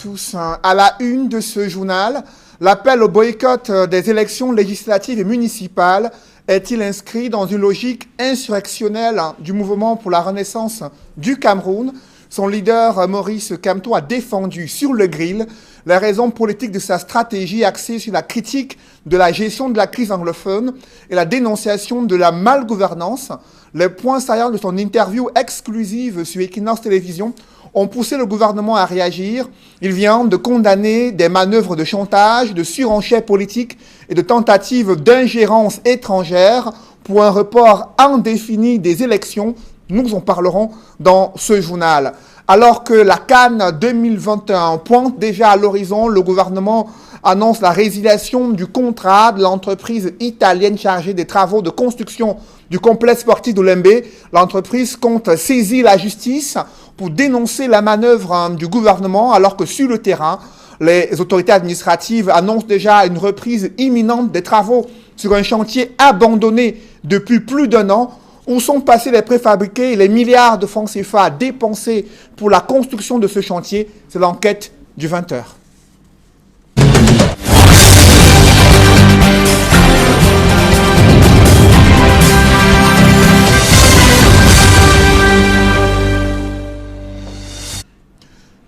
Tous à la une de ce journal, l'appel au boycott des élections législatives et municipales est-il inscrit dans une logique insurrectionnelle du mouvement pour la renaissance du Cameroun? Son leader Maurice Kamto a défendu sur le grill les raisons politiques de sa stratégie axée sur la critique de la gestion de la crise anglophone et la dénonciation de la malgouvernance. Les points saillants de son interview exclusive sur Equinox Télévision ont poussé le gouvernement à réagir. Il vient de condamner des manœuvres de chantage, de surenchère politique et de tentatives d'ingérence étrangère pour un report indéfini des élections. Nous en parlerons dans ce journal. Alors que la CAN 2021 pointe déjà à l'horizon, le gouvernement annonce la résiliation du contrat de l'entreprise italienne chargée des travaux de construction du complexe sportif de Lembe. L'entreprise compte saisir la justice pour dénoncer la manœuvre du gouvernement, alors que sur le terrain, les autorités administratives annoncent déjà une reprise imminente des travaux sur un chantier abandonné depuis plus d'un an. Où sont passés les préfabriqués et les milliards de francs CFA dépensés pour la construction de ce chantier? C'est l'enquête du 20h.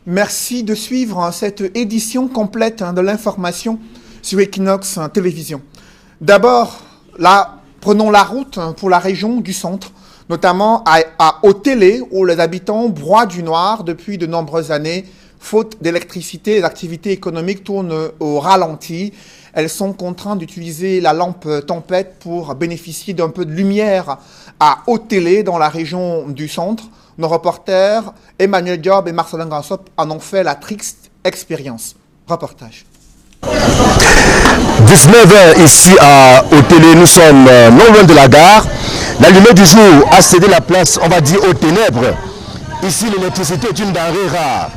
Merci de suivre cette édition complète de l'information sur Equinox Télévision. D'abord, prenons la route pour la région du centre, notamment à Otélé, où les habitants broient du noir depuis de nombreuses années. Faute d'électricité, les activités économiques tournent au ralenti. Elles sont contraintes d'utiliser la lampe tempête pour bénéficier d'un peu de lumière à Otélé, dans la région du centre. Nos reporters Emmanuel Diop et Marcelin Gansop en ont fait la triste expérience. Reportage. 19h ici à Otélé, nous sommes non loin de la gare. La lumière du jour a cédé la place, on va dire, aux ténèbres. Ici, l'électricité est une denrée rare.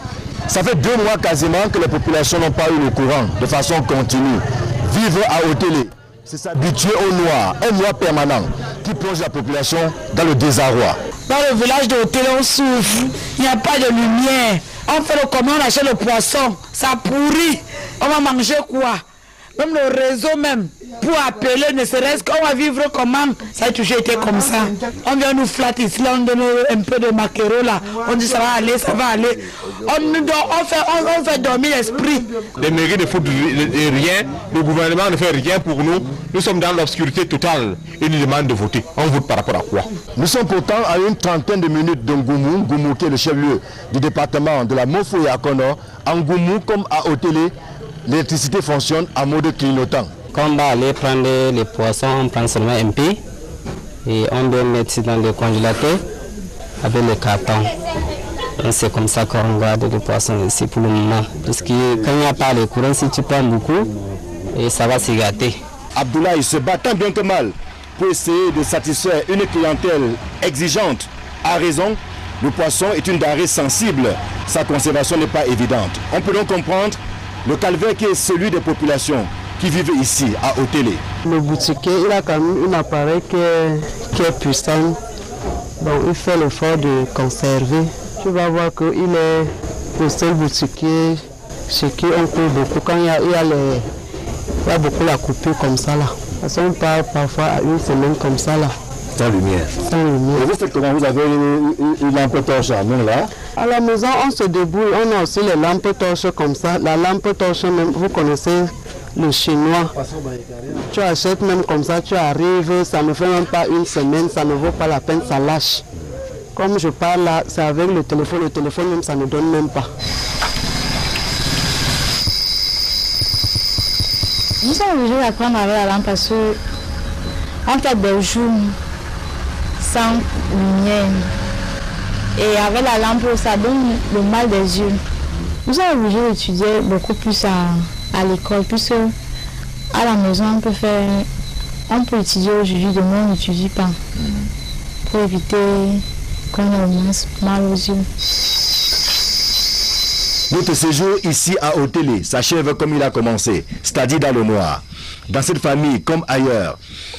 Ça fait 2 mois quasiment que les populations n'ont pas eu le courant de façon continue. Vivre à Otélé, c'est s'habituer au noir, un noir permanent qui plonge la population dans le désarroi. Dans le village de Otélé, on souffre, il n'y a pas de lumière. On fait le commun, on achète le poisson, ça pourrit. On va manger quoi? Même le réseau même, pour appeler, ne serait-ce qu'on va vivre comment? Ça a toujours été comme ça. On vient nous flatter ici, là, on donne un peu de maquereau là. On dit ça va aller, ça va aller. On fait dormir l'esprit. Les mairies ne font rien, le gouvernement ne fait rien pour nous. Nous sommes dans l'obscurité totale. Ils nous demandent de voter. On vote par rapport à quoi? Nous sommes pourtant à une trentaine de minutes de Ngoumou, Ngoumou qui est le chef-lieu du département de la Mofo et Akono. En Ngoumou comme à Otélé, l'électricité fonctionne en mode clignotant. Quand on va aller prendre les poissons, on prend seulement un peu et on doit mettre dans le congélateur avec le carton. Et c'est comme ça qu'on garde les poissons ici pour le moment. Parce que quand il n'y a pas le courant, si tu prends beaucoup, et ça va se gâter. Abdoulaye se bat tant bien que mal pour essayer de satisfaire une clientèle exigeante. À raison, le poisson est une denrée sensible. Sa conservation n'est pas évidente. On peut donc comprendre le calvaire qui est celui des populations qui vivent ici, à Otélé. Le boutiquier, il a quand même un appareil qui est puissant. Donc il fait l'effort de conserver. Tu vas voir qu'il est le seul boutiquier chez qui on coupe beaucoup. Quand il y a beaucoup la coupure comme ça là. Parce qu'on part parfois à une semaine comme ça là. Sans lumière. Sans lumière. Et vous faites comment? Vous avez une lampe torche à main là? À la maison, on se débrouille. On a aussi les lampes torches comme ça. La lampe torche, même, vous connaissez le chinois. Tu achètes même comme ça, tu arrives, ça ne fait même pas une semaine, ça ne vaut pas la peine, ça lâche. Comme je parle là, c'est avec le téléphone même, ça ne donne même pas. Nous sommes obligés d'apprendre avec la lampe parce que on fait des jours sans lumière. Et avec la lampe, ça donne le mal des yeux. Nous sommes obligés d'étudier beaucoup plus à l'école, puisque à la maison, on peut étudier aujourd'hui, demain on n'étudie pas. Pour éviter qu'on ait mal aux yeux. Notre séjour ici à Otélé s'achève comme il a commencé, c'est-à-dire dans le noir. Dans cette famille, comme ailleurs,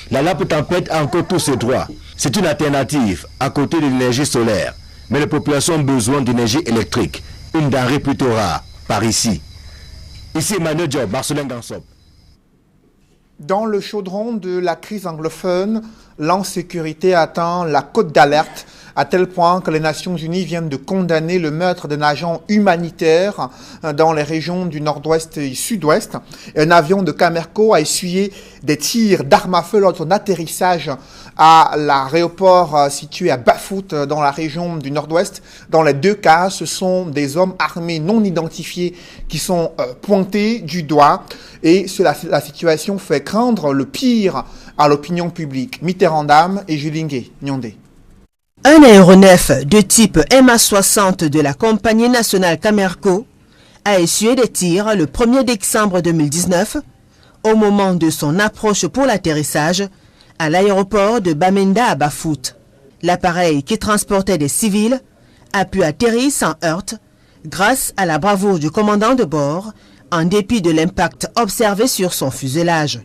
la lampe tempête a encore tous ses droits. C'est une alternative à côté de l'énergie solaire. Mais les populations ont besoin d'énergie électrique, une denrée plutôt rare. par ici. Ici Emmanuel Diop, Barcelone Gansop. Dans le chaudron de la crise anglophone, l'insécurité atteint la cote d'alerte, à tel point que les Nations Unies viennent de condamner le meurtre d'un agent humanitaire dans les régions du nord-ouest et sud-ouest. Un avion de Camerco a essuyé des tirs d'armes à feu lors de son atterrissage à l'aéroport situé à Bafout dans la région du nord-ouest. Dans les deux cas, ce sont des hommes armés non identifiés qui sont pointés du doigt et la situation fait craindre le pire à l'opinion publique. Mitterrand et Julingue Nyondé. Un aéronef de type MA-60 de la compagnie nationale Camerco a essuyé des tirs le 1er décembre 2019 au moment de son approche pour l'atterrissage à l'aéroport de Bamenda à Bafout. L'appareil qui transportait des civils a pu atterrir sans heurte grâce à la bravoure du commandant de bord en dépit de l'impact observé sur son fuselage.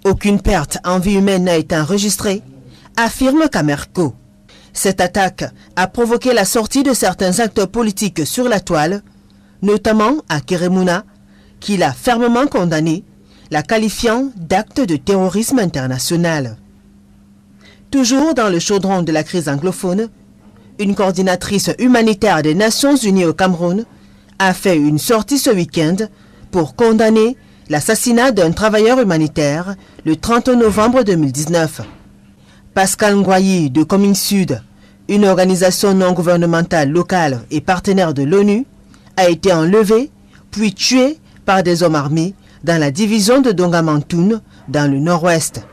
Aucune perte en vie humaine n'a été enregistrée, affirme Camerco. Cette attaque a provoqué la sortie de certains acteurs politiques sur la toile, notamment à Keremouna, qui l'a fermement condamné, la qualifiant d'acte de terrorisme international. Toujours dans le chaudron de la crise anglophone, une coordinatrice humanitaire des Nations Unies au Cameroun a fait une sortie ce week-end pour condamner l'assassinat d'un travailleur humanitaire le 30 novembre 2019. Pascal Ngoyi de Coming Sud, une organisation non gouvernementale locale et partenaire de l'ONU, a été enlevé puis tué par des hommes armés dans la division de Dongamantoun, dans le nord-ouest.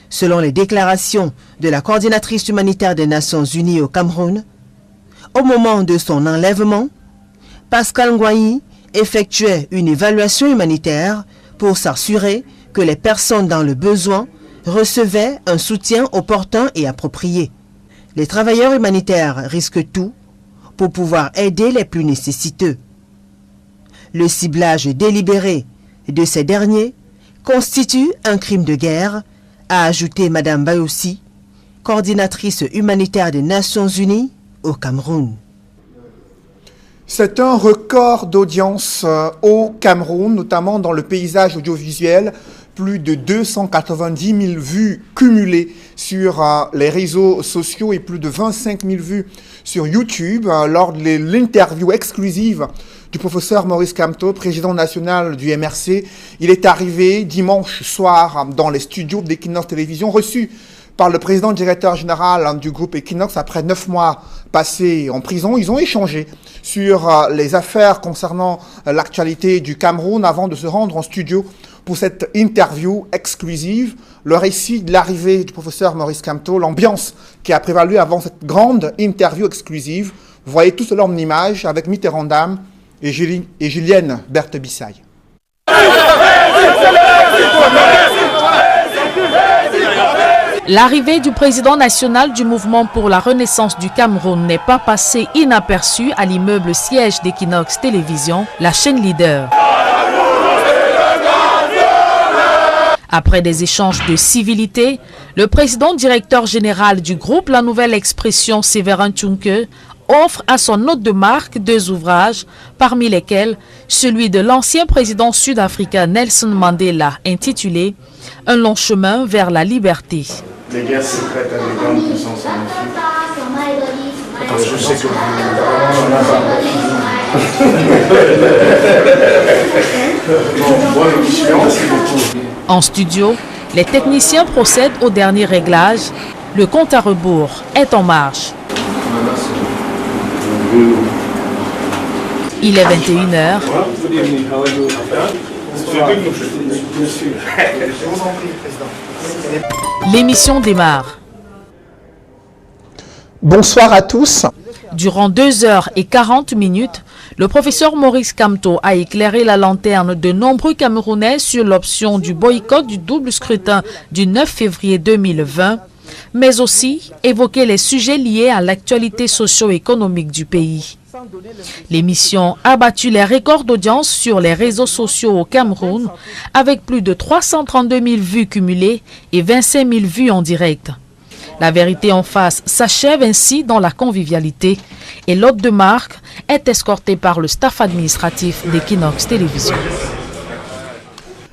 Selon les déclarations de la coordinatrice humanitaire des Nations Unies au Cameroun, au moment de son enlèvement, Pascal Ngoyi effectuait une évaluation humanitaire pour s'assurer que les personnes dans le besoin recevaient un soutien opportun et approprié. Les travailleurs humanitaires risquent tout pour pouvoir aider les plus nécessiteux. Le ciblage délibéré de ces derniers constitue un crime de guerre, a ajouté Mme Bayossi, coordinatrice humanitaire des Nations Unies au Cameroun. C'est un record d'audience au Cameroun, notamment dans le paysage audiovisuel. Plus de 290 000 vues cumulées sur les réseaux sociaux et plus de 25 000 vues sur YouTube lors de l'interview exclusive du professeur Maurice Kamto, président national du MRC. Il est arrivé dimanche soir dans les studios d'Equinox Télévision, reçu par le président directeur général du groupe Equinox après 9 mois passés en prison. Ils ont échangé sur les affaires concernant l'actualité du Cameroun avant de se rendre en studio pour cette interview exclusive. Le récit de l'arrivée du professeur Maurice Kamto, l'ambiance qui a prévalu avant cette grande interview exclusive. Vous voyez tout cela en image avec Mitterrand et Julienne Berthe-Bissaille. L'arrivée du président national du mouvement pour la renaissance du Cameroun n'est pas passée inaperçue à l'immeuble siège d'Equinox Télévision, la chaîne leader. Après des échanges de civilité, le président directeur général du groupe La Nouvelle Expression, Séverin Tchunke, offre à son hôte de marque 2 ouvrages, parmi lesquels celui de l'ancien président sud-africain Nelson Mandela, intitulé « Un long chemin vers la liberté ». Les guerres secrètes à des grandes puissances en Afrique. Je sais que vous... En studio, les techniciens procèdent au dernier réglage. Le compte à rebours est en marche. Il est 21h. L'émission démarre. Bonsoir à tous. Durant 2h40, le professeur Maurice Kamto a éclairé la lanterne de nombreux Camerounais sur l'option du boycott du double scrutin du 9 février 2020, mais aussi évoqué les sujets liés à l'actualité socio-économique du pays. L'émission a battu les records d'audience sur les réseaux sociaux au Cameroun avec plus de 332 000 vues cumulées et 25 000 vues en direct. La vérité en face s'achève ainsi dans la convivialité et l'hôte de marque est escorté par le staff administratif d'Equinox Télévision.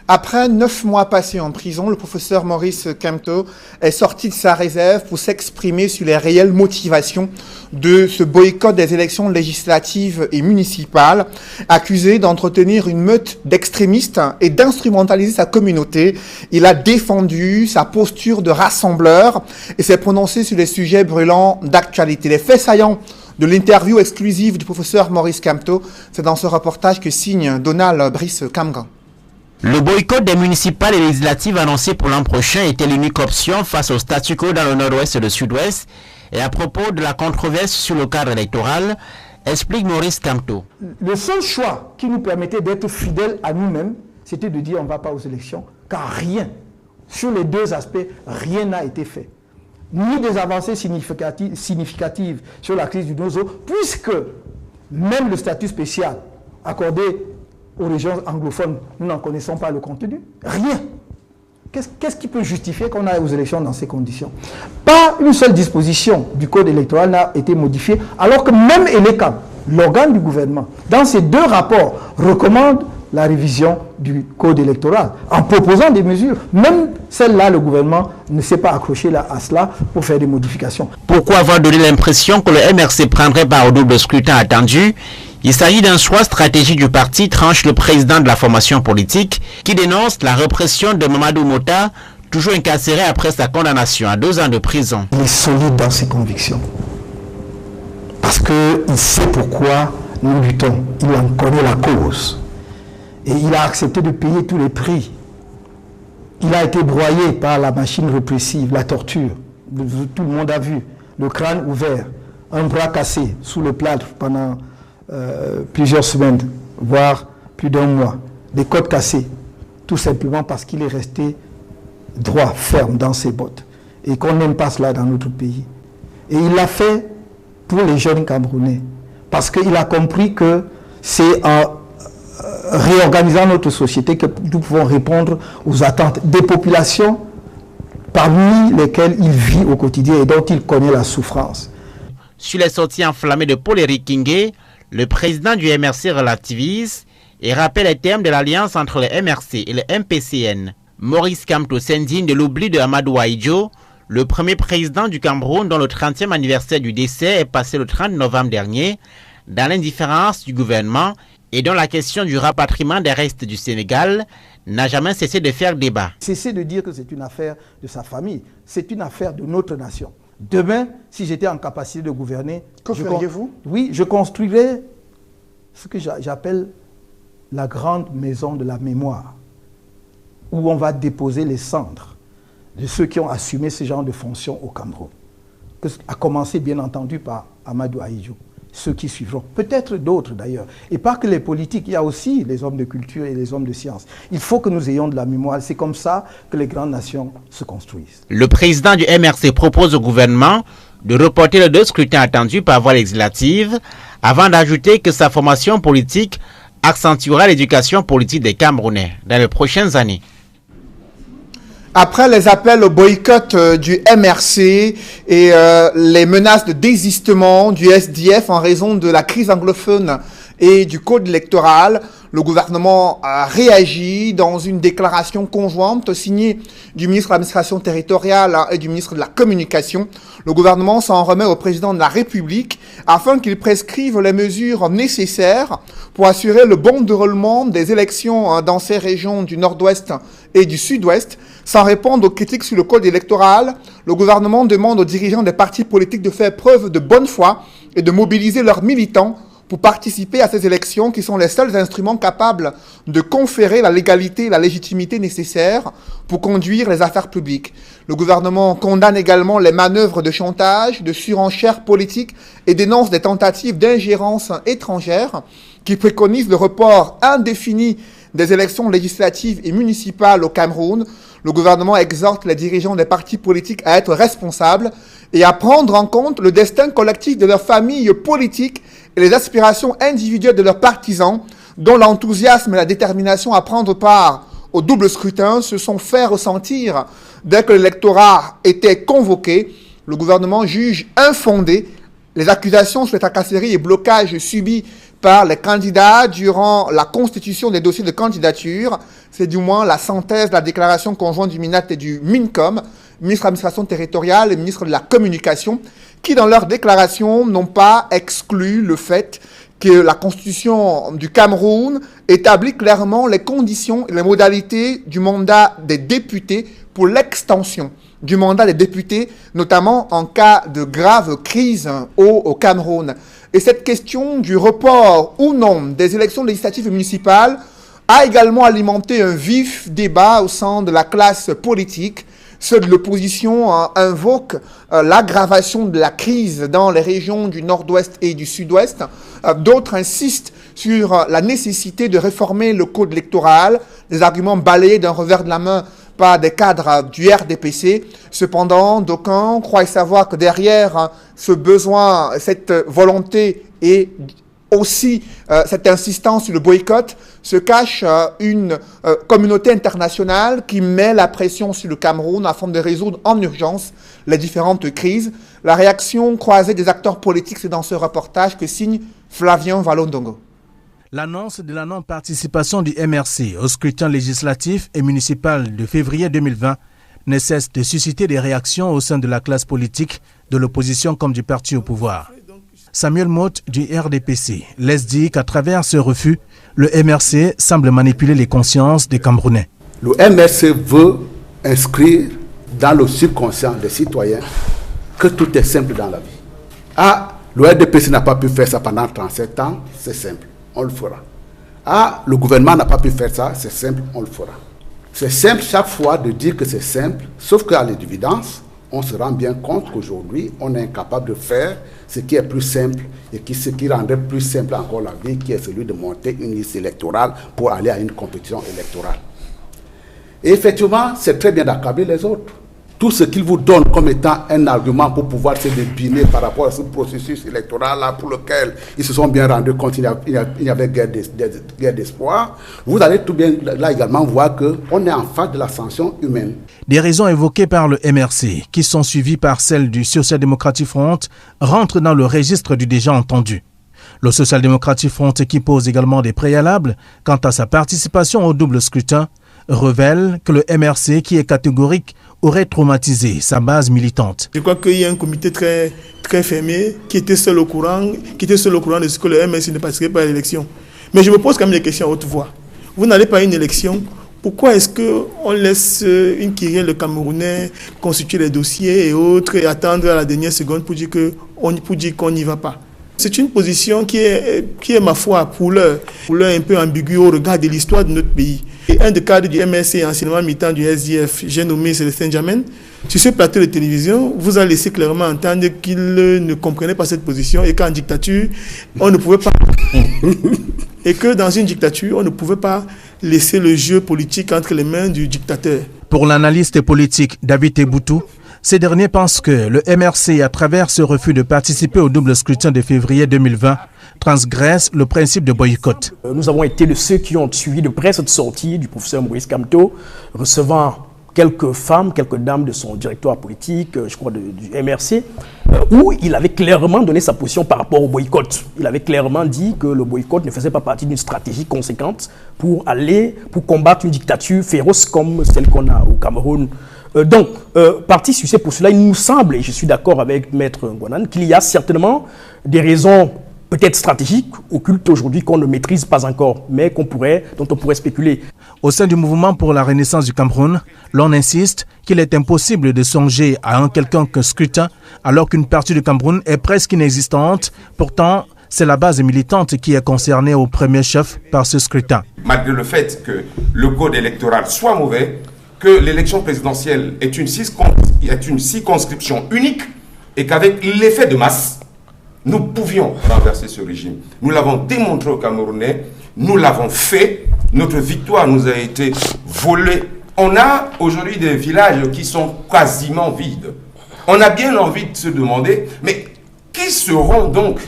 Après 9 mois passés en prison, le professeur Maurice Kamto est sorti de sa réserve pour s'exprimer sur les réelles motivations de ce boycott des élections législatives et municipales, accusé d'entretenir une meute d'extrémistes et d'instrumentaliser sa communauté. Il a défendu sa posture de rassembleur et s'est prononcé sur les sujets brûlants d'actualité. Les faits saillants de l'interview exclusive du professeur Maurice Kamto, c'est dans ce reportage que signe Donald Brice Kamgan. Le boycott des municipales et législatives annoncé pour l'an prochain était l'unique option face au statu quo dans le nord-ouest et le sud-ouest. Et à propos de la controverse sur le cadre électoral, explique Maurice Kamto. Le seul choix qui nous permettait d'être fidèles à nous-mêmes, c'était de dire on ne va pas aux élections, car rien, sur les deux aspects, rien n'a été fait. Ni des avancées significatives sur la crise du Nozo, puisque même le statut spécial accordé aux régions anglophones, nous n'en connaissons pas le contenu. Rien. Qu'est-ce qui peut justifier qu'on aille aux élections dans ces conditions? Pas une seule disposition du code électoral n'a été modifiée, alors que même ELECAM, l'organe du gouvernement, dans ses deux rapports, recommande la révision du code électoral en proposant des mesures. Même celle-là, le gouvernement ne s'est pas accroché à cela pour faire des modifications. Pourquoi avoir donné l'impression que le MRC prendrait part au double scrutin attendu? Il s'agit d'un choix stratégique du parti, tranche le président de la formation politique, qui dénonce la répression de Mamadou Mota, toujours incarcéré après sa condamnation à 2 ans de prison. Il est solide dans ses convictions. Parce qu'il sait pourquoi nous luttons. Il en connaît la cause. Et il a accepté de payer tous les prix. Il a été broyé par la machine répressive, la torture. Tout le monde a vu. Le crâne ouvert, un bras cassé sous le plâtre pendant plusieurs semaines, voire plus d'1 mois, des côtes cassées, tout simplement parce qu'il est resté droit, ferme dans ses bottes, et qu'on n'aime pas cela dans notre pays. Et il l'a fait pour les jeunes Camerounais, parce qu'il a compris que c'est en réorganisant notre société que nous pouvons répondre aux attentes des populations parmi lesquelles il vit au quotidien et dont il connaît la souffrance. Sur les sorties enflammées de Paul Éric Kingé, le président du MRC relativise et rappelle les termes de l'alliance entre le MRC et le MPCN. Maurice Kamto s'indigne de l'oubli de Amadou Ahidjo, le premier président du Cameroun dont le 30e anniversaire du décès est passé le 30 novembre dernier, dans l'indifférence du gouvernement et dont la question du rapatriement des restes du Sénégal n'a jamais cessé de faire débat. Cessez de dire que c'est une affaire de sa famille, c'est une affaire de notre nation. Demain, si j'étais en capacité de gouverner, que feriez-vous? Oui, je construirais ce que j'appelle la grande maison de la mémoire, où on va déposer les cendres de ceux qui ont assumé ce genre de fonctions au Cameroun. À commencer, bien entendu, par Amadou Ahidjo, ceux qui suivront, peut-être d'autres d'ailleurs. Et pas que les politiques, il y a aussi les hommes de culture et les hommes de science. Il faut que nous ayons de la mémoire. C'est comme ça que les grandes nations se construisent. Le président du MRC propose au gouvernement de reporter les 2 scrutins attendus par voie législative, avant d'ajouter que sa formation politique accentuera l'éducation politique des Camerounais dans les prochaines années. Après les appels au boycott du MRC et les menaces de désistement du SDF en raison de la crise anglophone et du code électoral, le gouvernement a réagi dans une déclaration conjointe signée du ministre de l'administration territoriale et du ministre de la communication. Le gouvernement s'en remet au président de la République afin qu'il prescrive les mesures nécessaires pour assurer le bon déroulement des élections dans ces régions du nord-ouest et du sud-ouest. Sans répondre aux critiques sur le code électoral, le gouvernement demande aux dirigeants des partis politiques de faire preuve de bonne foi et de mobiliser leurs militants pour participer à ces élections qui sont les seuls instruments capables de conférer la légalité et la légitimité nécessaires pour conduire les affaires publiques. Le gouvernement condamne également les manœuvres de chantage, de surenchère politique et dénonce des tentatives d'ingérence étrangère qui préconisent le report indéfini des élections législatives et municipales au Cameroun. Le gouvernement exhorte les dirigeants des partis politiques à être responsables et à prendre en compte le destin collectif de leurs familles politiques et les aspirations individuelles de leurs partisans, dont l'enthousiasme et la détermination à prendre part au double scrutin se sont fait ressentir dès que l'électorat était convoqué. Le gouvernement juge infondé les accusations sur les tracasseries et blocages subis par les candidats durant la constitution des dossiers de candidature. C'est du moins la synthèse de la déclaration conjointe du MINAT et du MINCOM, ministre de l'administration territoriale et ministre de la communication, qui dans leur déclaration n'ont pas exclu le fait que la constitution du Cameroun établit clairement les conditions et les modalités du mandat des députés pour l'extension du mandat des députés, notamment en cas de grave crise au Cameroun. Et cette question du report ou non des élections législatives et municipales a également alimenté un vif débat au sein de la classe politique. Ceux de l'opposition invoquent l'aggravation de la crise dans les régions du nord-ouest et du sud-ouest. D'autres insistent sur la nécessité de réformer le code électoral, des arguments balayés d'un revers de la main par des cadres du RDPC. Cependant, d'aucuns croient savoir que derrière ce besoin, cette volonté et aussi cette insistance sur le boycott, se cache une communauté internationale qui met la pression sur le Cameroun afin de résoudre en urgence les différentes crises. La réaction croisée des acteurs politiques, c'est dans ce reportage que signe Flavien Valondongo. L'annonce de la non-participation du MRC au scrutin législatif et municipal de février 2020 ne cesse de susciter des réactions au sein de la classe politique, de l'opposition comme du parti au pouvoir. Samuel Motte du RDPC laisse dire qu'à travers ce refus, le MRC semble manipuler les consciences des Camerounais. Le MRC veut inscrire dans le subconscient des citoyens que tout est simple dans la vie. Ah, le RDPC n'a pas pu faire ça pendant 37 ans, c'est simple. On le fera. Ah, le gouvernement n'a pas pu faire ça, c'est simple, on le fera. C'est simple chaque fois de dire que c'est simple, sauf qu'à l'évidence, on se rend bien compte qu'aujourd'hui, on est incapable de faire ce qui est plus simple et ce qui rendrait plus simple encore la vie, qui est celui de monter une liste électorale pour aller à une compétition électorale. Et effectivement, c'est très bien d'accabler les autres. Tout ce qu'ils vous donnent comme étant un argument pour pouvoir se débiner par rapport à ce processus électoral-là pour lequel ils se sont bien rendus compte qu'il y avait guerre d'espoir, vous allez tout bien là également voir qu'on est en face de la sanction humaine. Des raisons évoquées par le MRC, qui sont suivies par celles du Social Democratic Front, rentrent dans le registre du déjà entendu. Le Social Democratic Front, qui pose également des préalables quant à sa participation au double scrutin, révèle que le MRC, qui est catégorique, aurait traumatisé sa base militante. Je crois qu'il y a un comité très fermé qui était seul au courant de ce que le MRC ne participerait pas à l'élection. Mais je me pose quand même des questions à haute voix. Vous n'allez pas à une élection, pourquoi est-ce qu'on laisse une kyrielle de Camerounais constituer les dossiers et autres et attendre à la dernière seconde pour dire qu'on n'y va pas? C'est une position qui est ma foi, pour l'heure un peu ambiguë au regard de l'histoire de notre pays. Et un des cadres du MRC, anciennement militant du SDF, j'ai nommé Célestin Jamen, sur ce plateau de télévision, vous a laissé clairement entendre qu'il ne comprenait pas cette position et qu'en dictature, on ne pouvait pas... et que dans une dictature, on ne pouvait pas laisser le jeu politique entre les mains du dictateur. Pour l'analyste politique David Eboutou, ces derniers pensent que le MRC, à travers ce refus de participer au double scrutin de février 2020, transgresse le principe de boycott. Nous avons été de ceux qui ont suivi de près cette sortie du professeur Maurice Kamto, recevant quelques femmes, quelques dames de son directoire politique, je crois du MRC, où il avait clairement donné sa position par rapport au boycott. Il avait clairement dit que le boycott ne faisait pas partie d'une stratégie conséquente pour combattre une dictature féroce comme celle qu'on a au Cameroun. Donc, parti sur ces postulats, il nous semble, et je suis d'accord avec Maître Ngouanan, qu'il y a certainement des raisons peut-être stratégiques, occultes aujourd'hui, qu'on ne maîtrise pas encore, mais dont on pourrait spéculer. Au sein du mouvement pour la renaissance du Cameroun, l'on insiste qu'il est impossible de songer à un quelconque scrutin alors qu'une partie du Cameroun est presque inexistante. Pourtant, c'est la base militante qui est concernée au premier chef par ce scrutin. Malgré le fait que le code électoral soit mauvais, que l'élection présidentielle est une circonscription unique et qu'avec l'effet de masse, nous pouvions renverser ce régime. Nous l'avons démontré aux Camerounais, nous l'avons fait, notre victoire nous a été volée. On a aujourd'hui des villages qui sont quasiment vides. On a bien envie de se demander, mais qui seront donc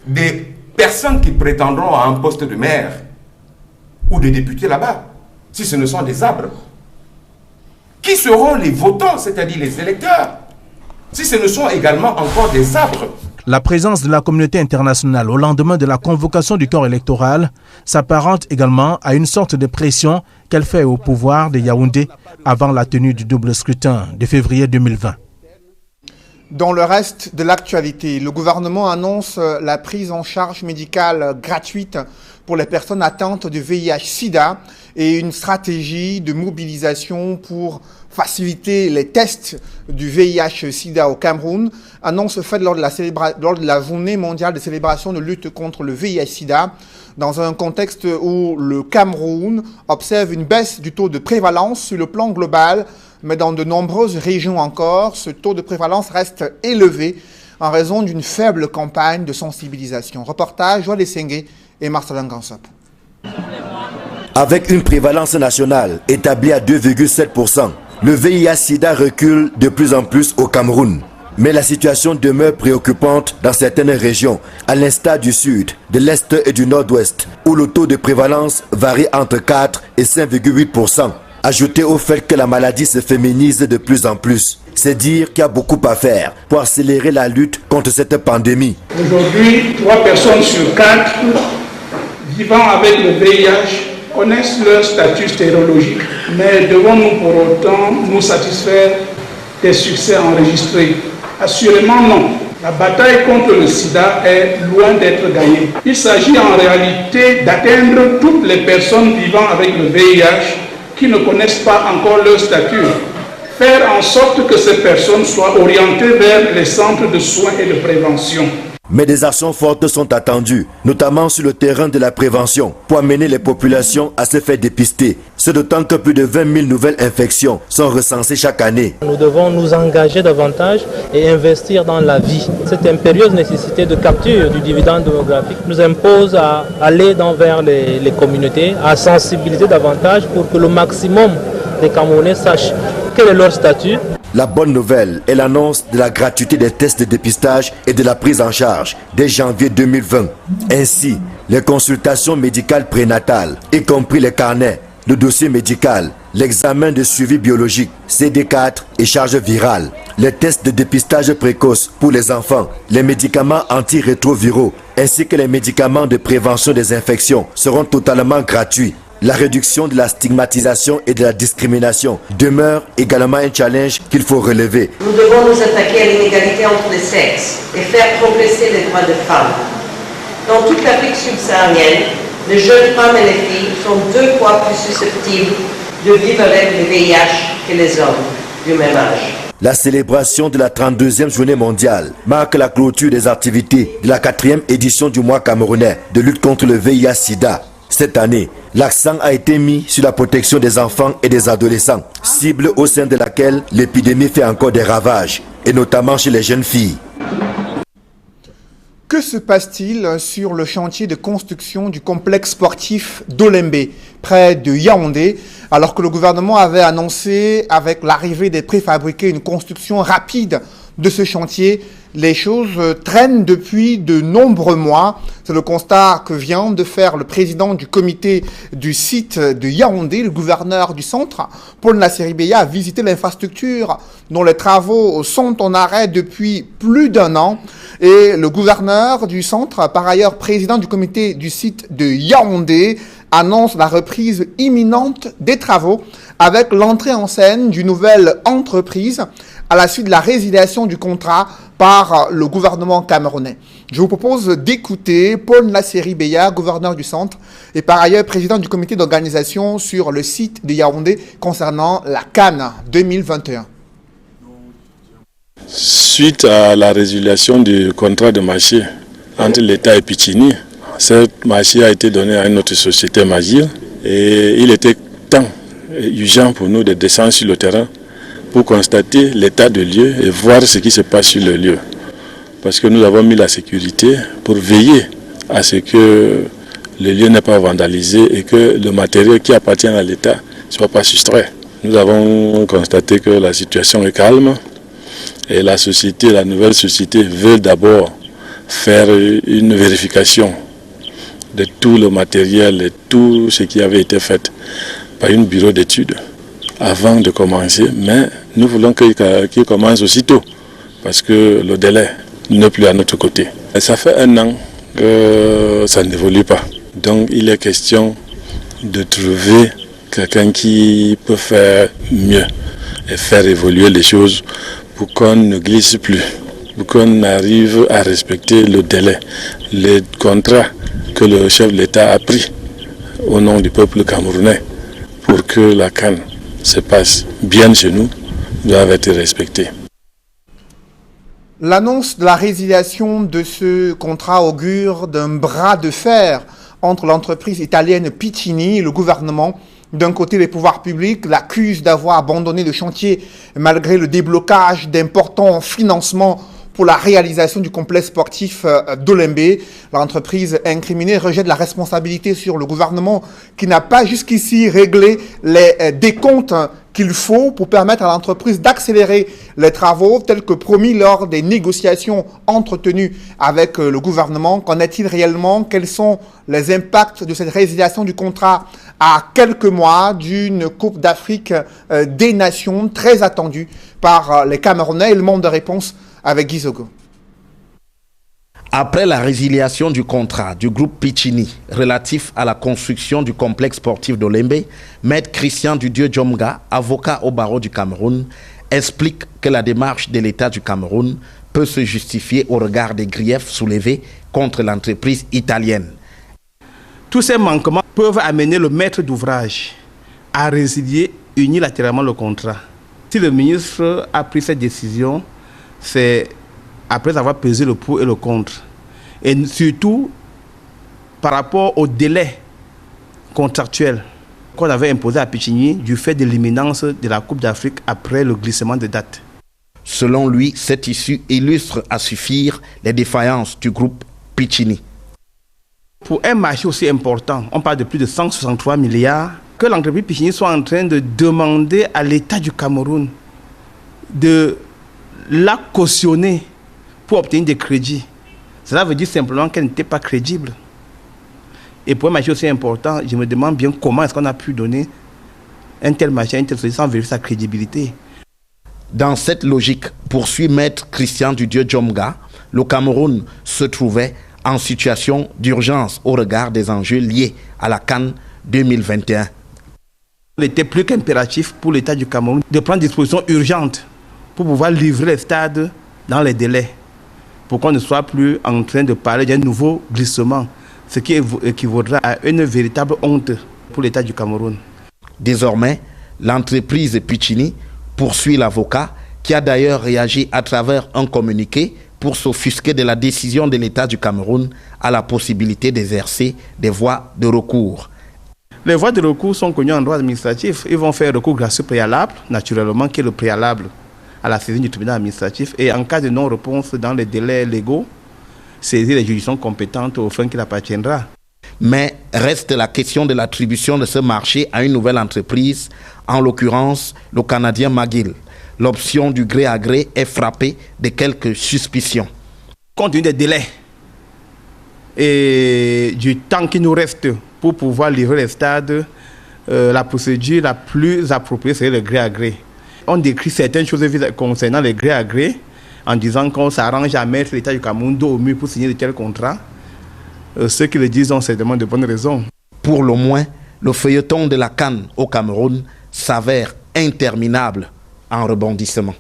des personnes qui prétendront à un poste de maire ou de député là-bas, si ce ne sont des arbres? Qui seront les votants, c'est-à-dire les électeurs, si ce ne sont également encore des arbres? La présence de la communauté internationale au lendemain de la convocation du corps électoral s'apparente également à une sorte de pression qu'elle fait au pouvoir de Yaoundé avant la tenue du double scrutin de février 2020. Dans le reste de l'actualité, le gouvernement annonce la prise en charge médicale gratuite pour les personnes atteintes de VIH-Sida et une stratégie de mobilisation pour faciliter les tests du VIH-Sida au Cameroun. Annonce faite lors de la journée mondiale de célébration de lutte contre le VIH-Sida, dans un contexte où le Cameroun observe une baisse du taux de prévalence sur le plan global, mais dans de nombreuses régions encore, ce taux de prévalence reste élevé en raison d'une faible campagne de sensibilisation. Reportage Joël Essengue et Marcelin Gansop. Avec une prévalence nationale établie à 2,7%, le VIH-Sida recule de plus en plus au Cameroun. Mais la situation demeure préoccupante dans certaines régions, à l'instar du sud, de l'est et du nord-ouest, où le taux de prévalence varie entre 4 et 5,8%. Ajouté au fait que la maladie se féminise de plus en plus. C'est dire qu'il y a beaucoup à faire pour accélérer la lutte contre cette pandémie. Aujourd'hui, 3 personnes sur 4 vivant avec le VIH connaissent leur statut stérologique, mais devons-nous pour autant nous satisfaire des succès enregistrés? Assurément non. La bataille contre le sida est loin d'être gagnée. Il s'agit en réalité d'atteindre toutes les personnes vivant avec le VIH qui ne connaissent pas encore leur statut. Faire en sorte que ces personnes soient orientées vers les centres de soins et de prévention. Mais des actions fortes sont attendues, notamment sur le terrain de la prévention, pour amener les populations à se faire dépister. Ce d'autant que plus de 20 000 nouvelles infections sont recensées chaque année. Nous devons nous engager davantage et investir dans la vie. Cette impérieuse nécessité de capture du dividende démographique nous impose à aller vers les communautés, à sensibiliser davantage pour que le maximum des Camerounais sachent quel est leur statut. La bonne nouvelle est l'annonce de la gratuité des tests de dépistage et de la prise en charge dès janvier 2020. Ainsi, les consultations médicales prénatales, y compris les carnets, le dossier médical, l'examen de suivi biologique, CD4 et charge virale, les tests de dépistage précoce pour les enfants, les médicaments antirétroviraux ainsi que les médicaments de prévention des infections seront totalement gratuits. La réduction de la stigmatisation et de la discrimination demeure également un challenge qu'il faut relever. Nous devons nous attaquer à l'inégalité entre les sexes et faire progresser les droits des femmes. Dans toute l'Afrique subsaharienne, les jeunes femmes et les filles sont 2 fois plus susceptibles de vivre avec le VIH que les hommes du même âge. La célébration de la 32e journée mondiale marque la clôture des activités de la 4e édition du mois camerounais de lutte contre le VIH-Sida. Cette année, l'accent a été mis sur la protection des enfants et des adolescents, cible au sein de laquelle l'épidémie fait encore des ravages, et notamment chez les jeunes filles. Que se passe-t-il sur le chantier de construction du complexe sportif d'Olembe, près de Yaoundé, alors que le gouvernement avait annoncé avec l'arrivée des préfabriqués une construction rapide de ce chantier? Les choses traînent depuis de nombreux mois. C'est le constat que vient de faire le président du comité du site de Yaoundé, le gouverneur du centre. Paul Nasseri Beya a visité l'infrastructure dont les travaux sont en arrêt depuis plus d'1 an. Et le gouverneur du centre, par ailleurs président du comité du site de Yaoundé, annonce la reprise imminente des travaux avec l'entrée en scène d'une nouvelle entreprise à la suite de la résiliation du contrat par le gouvernement camerounais. Je vous propose d'écouter Paul Nasseri Beya, gouverneur du centre, et par ailleurs président du comité d'organisation sur le site de Yaoundé concernant la CAN 2021. Suite à la résiliation du contrat de marché entre l'État et Pichini, ce marché a été donné à une autre société Magir et il était temps et urgent pour nous de descendre sur le terrain pour constater l'état de lieu et voir ce qui se passe sur le lieu. Parce que nous avons mis la sécurité pour veiller à ce que le lieu n'est pas vandalisé et que le matériel qui appartient à l'État ne soit pas sustrait. Nous avons constaté que la situation est calme et la nouvelle société veut d'abord faire une vérification de tout le matériel et tout ce qui avait été fait par un bureau d'études avant de commencer, mais nous voulons qu'il commence aussitôt parce que le délai n'est plus à notre côté. Et ça fait 1 an que ça n'évolue pas. Donc il est question de trouver quelqu'un qui peut faire mieux et faire évoluer les choses pour qu'on ne glisse plus, pour qu'on arrive à respecter le délai, les contrats que le chef de l'État a pris au nom du peuple camerounais pour que la CAN se passe bien chez nous, doivent être respectés. L'annonce de la résiliation de ce contrat augure d'un bras de fer entre l'entreprise italienne Piccini et le gouvernement. D'un côté, les pouvoirs publics l'accusent d'avoir abandonné le chantier malgré le déblocage d'importants financements pour la réalisation du complexe sportif d'Olembe. L'entreprise incriminée rejette la responsabilité sur le gouvernement qui n'a pas jusqu'ici réglé les décomptes qu'il faut pour permettre à l'entreprise d'accélérer les travaux tels que promis lors des négociations entretenues avec le gouvernement. Qu'en est-il réellement? Quels sont les impacts de cette résiliation du contrat à quelques mois d'une Coupe d'Afrique des Nations très attendue par les Camerounais? Et le monde de réponse avec Guy Zogo. Après la résiliation du contrat du groupe Piccini relatif à la construction du complexe sportif d'Olembe, Maître Christian Dudieu Djomga, avocat au barreau du Cameroun, explique que la démarche de l'État du Cameroun peut se justifier au regard des griefs soulevés contre l'entreprise italienne. Tous ces manquements peuvent amener le maître d'ouvrage à résilier unilatéralement le contrat. Si le ministre a pris cette décision, c'est après avoir pesé le pour et le contre. Et surtout, par rapport au délai contractuel qu'on avait imposé à Piccini du fait de l'imminence de la Coupe d'Afrique après le glissement de date. Selon lui, cette issue illustre à suffire les défaillances du groupe Piccini. Pour un marché aussi important, on parle de plus de 163 milliards, que l'entreprise Piccini soit en train de demander à l'État du Cameroun de la cautionner pour obtenir des crédits. Cela veut dire simplement qu'elle n'était pas crédible. Et pour un marché aussi important, je me demande bien comment est-ce qu'on a pu donner un tel marché à une telle société sans vérifier sa crédibilité. Dans cette logique, poursuit Maître Christian Dudieu Djomga, le Cameroun se trouvait en situation d'urgence au regard des enjeux liés à la CAN 2021. Il était plus qu'impératif pour l'État du Cameroun de prendre des dispositions urgentes pour pouvoir livrer les stades dans les délais, pour qu'on ne soit plus en train de parler d'un nouveau glissement, ce qui équivaudra à une véritable honte pour l'État du Cameroun. Désormais, l'entreprise Piccini poursuit l'avocat, qui a d'ailleurs réagi à travers un communiqué pour s'offusquer de la décision de l'État du Cameroun à la possibilité d'exercer des voies de recours. Les voies de recours sont connues en droit administratif. Ils vont faire recours gracieux préalable, naturellement, qui est le préalable à la saisine du tribunal administratif, et en cas de non-réponse dans les délais légaux, saisir les juridictions compétentes au fin qu'il appartiendra. Mais reste la question de l'attribution de ce marché à une nouvelle entreprise, en l'occurrence le Canadien McGill. L'option du gré à gré est frappée de quelques suspicions. Compte tenu des délais et du temps qui nous reste pour pouvoir livrer les stades, la procédure la plus appropriée serait le gré à gré. On décrit certaines choses concernant les gré à gré en disant qu'on s'arrange à mettre l'État du Cameroun dos au mur pour signer de tels contrats. Ceux qui le disent ont certainement de bonnes raisons. Pour le moins, le feuilleton de la CAN au Cameroun s'avère interminable en rebondissement.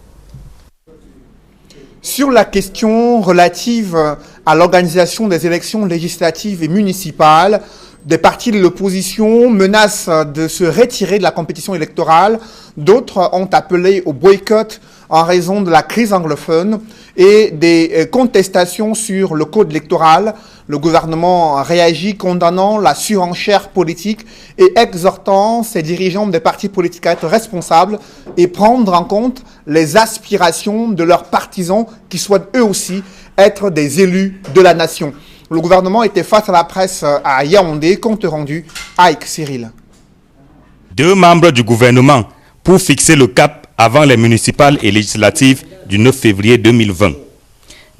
Sur la question relative à l'organisation des élections législatives et municipales, des partis de l'opposition menacent de se retirer de la compétition électorale. D'autres ont appelé au boycott en raison de la crise anglophone et des contestations sur le code électoral. Le gouvernement réagit condamnant la surenchère politique et exhortant ses dirigeants des partis politiques à être responsables et prendre en compte les aspirations de leurs partisans qui souhaitent eux aussi être des élus de la nation. Le gouvernement était face à la presse à Yaoundé, compte rendu Aïk Cyril. 2 membres du gouvernement pour fixer le cap avant les municipales et législatives du 9 février 2020.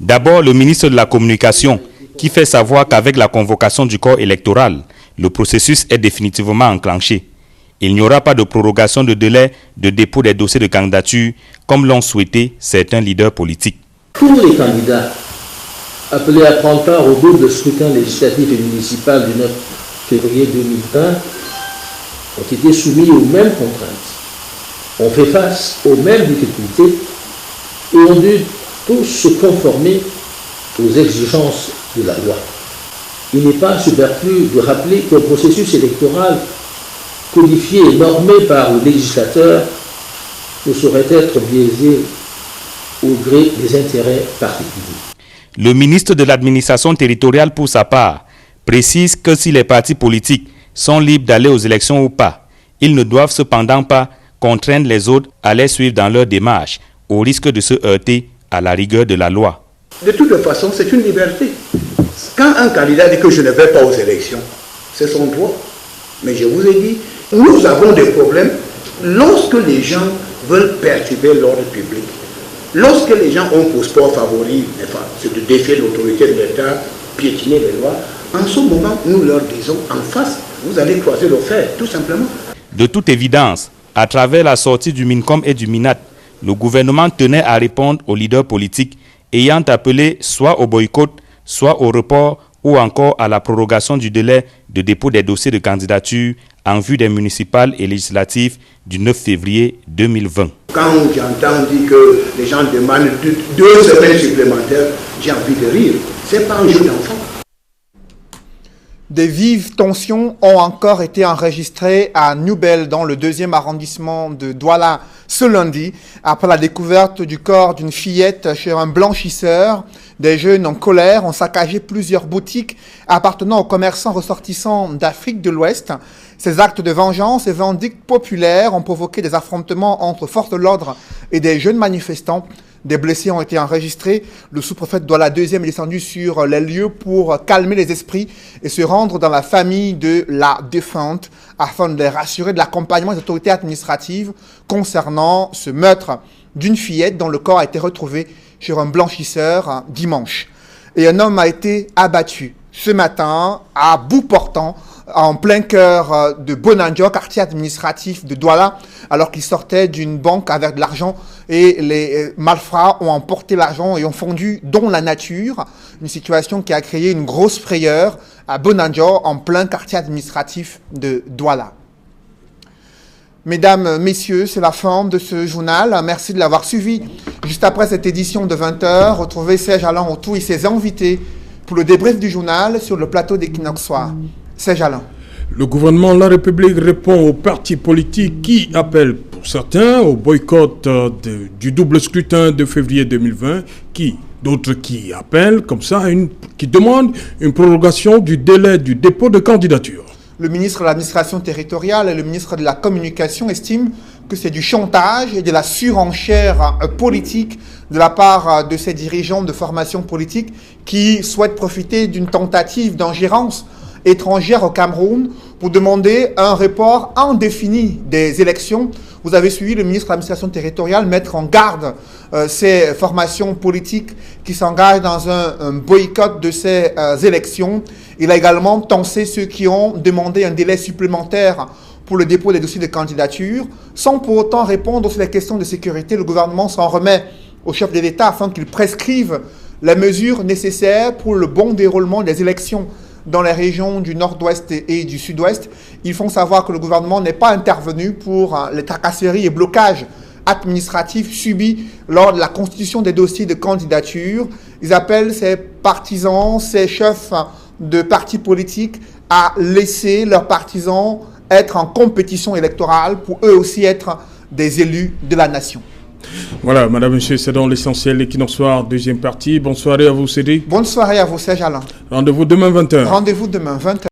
D'abord, le ministre de la Communication qui fait savoir qu'avec la convocation du corps électoral, le processus est définitivement enclenché. Il n'y aura pas de prorogation de délai de dépôt des dossiers de candidature comme l'ont souhaité certains leaders politiques. Tous les candidats appelés à prendre part au double scrutin législatif et municipal du 9 février 2020 ont été soumis aux mêmes contraintes, ont fait face aux mêmes difficultés et ont dû tous se conformer aux exigences de la loi. Il n'est pas superflu de rappeler qu'un processus électoral codifié et normé par le législateur ne saurait être biaisé au gré des intérêts particuliers. Le ministre de l'administration territoriale, pour sa part, précise que si les partis politiques sont libres d'aller aux élections ou pas, ils ne doivent cependant pas contraindre les autres à les suivre dans leur démarche, au risque de se heurter à la rigueur de la loi. De toute façon, c'est une liberté. Quand un candidat dit que je ne vais pas aux élections, c'est son droit. Mais je vous ai dit, nous avons des problèmes lorsque les gens veulent perturber l'ordre public. Lorsque les gens ont pour sport favori, c'est de défier l'autorité de l'État, piétiner les lois, en ce moment, nous leur disons en face, vous allez croiser le fer, tout simplement. De toute évidence, à travers la sortie du MINCOM et du MINAT, le gouvernement tenait à répondre aux leaders politiques ayant appelé soit au boycott, soit au report ou encore à la prorogation du délai de dépôt des dossiers de candidature en vue des municipales et législatives du 9 février 2020. Quand j'entends dire que les gens demandent 2 semaines supplémentaires, j'ai envie de rire. C'est pas un jeu d'enfant. Des vives tensions ont encore été enregistrées à Noubel, dans le 2e arrondissement de Douala, ce lundi, après la découverte du corps d'une fillette chez un blanchisseur. Des jeunes en colère ont saccagé plusieurs boutiques appartenant aux commerçants ressortissants d'Afrique de l'Ouest. Ces actes de vengeance et vindictes populaires ont provoqué des affrontements entre forces de l'ordre et des jeunes manifestants. Des blessés ont été enregistrés. Le sous-préfet de Douala 2e est descendu sur les lieux pour calmer les esprits et se rendre dans la famille de la défunte afin de les rassurer de l'accompagnement des autorités administratives concernant ce meurtre d'une fillette dont le corps a été retrouvé chez un blanchisseur dimanche. Et un homme a été abattu ce matin à bout portant en plein cœur de Bonanjo, quartier administratif de Douala, alors qu'il sortait d'une banque avec de l'argent et les malfrats ont emporté l'argent et ont fondu dans la nature. Une situation qui a créé une grosse frayeur à Bonanjo, en plein quartier administratif de Douala. Mesdames, Messieurs, c'est la fin de ce journal. Merci de l'avoir suivi. Juste après cette édition de 20h, retrouvez Serge Alain Autou et ses invités pour le débrief du journal sur le plateau d'Equinox Soir. Serge Alain. Le gouvernement de la République répond aux partis politiques qui appellent pour certains au boycott du double scrutin de février 2020, d'autres qui appellent comme ça, qui demandent une prolongation du délai du dépôt de candidature. Le ministre de l'administration territoriale et le ministre de la communication estiment que c'est du chantage et de la surenchère politique de la part de ces dirigeants de formation politique qui souhaitent profiter d'une tentative d'ingérence étrangère au Cameroun pour demander un report indéfini des élections. Vous avez suivi le ministre de l'administration territoriale mettre en garde ces formations politiques qui s'engagent dans un boycott de ces élections. Il a également tensé ceux qui ont demandé un délai supplémentaire pour le dépôt des dossiers de candidature. Sans pour autant répondre sur les questions de sécurité, le gouvernement s'en remet au chef de l'État afin qu'il prescrive les mesures nécessaires pour le bon déroulement des élections dans les régions du nord-ouest et du sud-ouest. Ils font savoir que le gouvernement n'est pas intervenu pour les tracasseries et blocages administratifs subis lors de la constitution des dossiers de candidature. Ils appellent ces partisans, ces chefs de partis politiques à laisser leurs partisans être en compétition électorale pour eux aussi être des élus de la nation. Voilà, madame, monsieur, c'est dans l'essentiel. Equinox Soir, deuxième partie. Bonne soirée à vous, Cédric. Bonne soirée à vous, Serge Alain. Rendez-vous demain 20h. Rendez-vous demain 20h.